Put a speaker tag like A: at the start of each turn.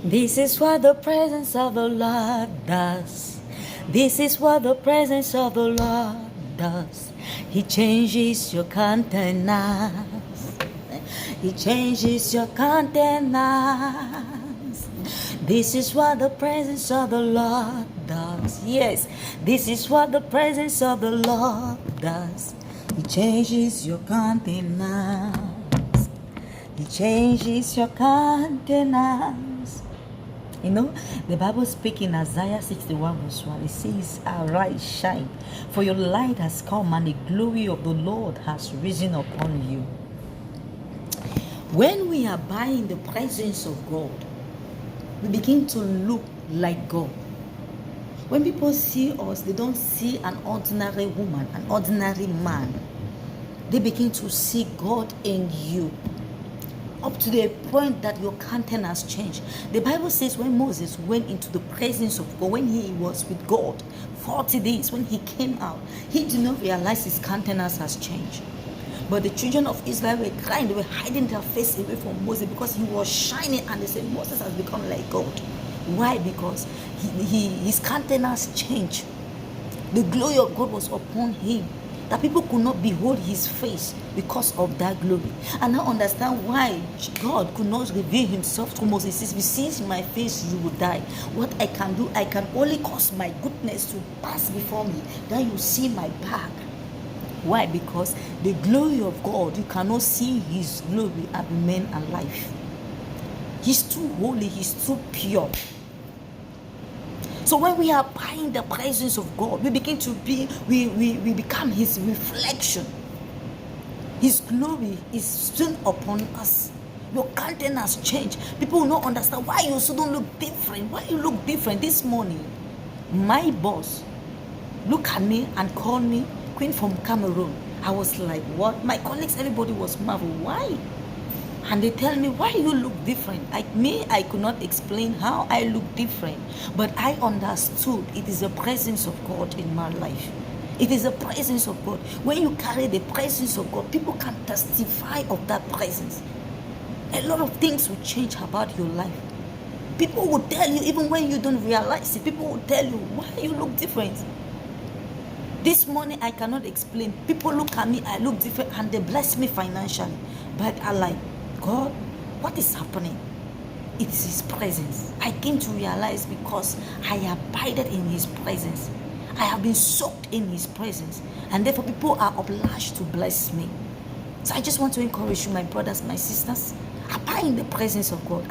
A: This is what the presence of the Lord does. This is what the presence of the Lord does. He changes your countenance. He changes your countenance. This is what the presence of the Lord does. Yes, this is what the presence of the Lord does. He changes your countenance. He changes your countenance. You know, the Bible speaks in Isaiah 61 verse 1. It says, "Arise, shine, for your light has come, and the glory of the Lord has risen upon you." When we abide in the presence of God, we begin to look like God. When people see us, they don't see an ordinary woman, an ordinary man. They begin to see God in you, up to the point that your countenance changed. The Bible says when Moses went into the presence of God, when he was with God 40 days, when he came out, he did not realize his countenance has changed. But the children of Israel were crying, they were hiding their face away from Moses because he was shining, and they said Moses has become like God. Why? Because his countenance changed. The glory of God was upon him, that people could not behold his face because of that glory. And now understand why God could not reveal himself to Moses. He says, "If you see my face, you will die. What I can do, I can only cause my goodness to pass before me, then you see my back." Why? Because the glory of God, you cannot see his glory and remain alive. He's too holy, he's too pure. So when we are buying the presence of God, we begin to be, we become his reflection. His glory is seen upon us. Your countenance change. People will not understand why you don't look different. Why you look different this morning? My boss look at me and call me Queen from Cameroon. I was like, what? My colleagues, everybody was marveled. Why? And they tell me, why you look different? Like me, I could not explain how I look different. But I understood it is the presence of God in my life. It is the presence of God. When you carry the presence of God, people can testify of that presence. A lot of things will change about your life. People will tell you, even when you don't realize it, people will tell you, why you look different? This morning, I cannot explain. People look at me, I look different, and they bless me financially. But I like, God, what is happening? It is his presence. I came to realize because I abided in his presence. I have been soaked in his presence. And therefore, people are obliged to bless me. So I just want to encourage you, my brothers, my sisters, abide in the presence of God.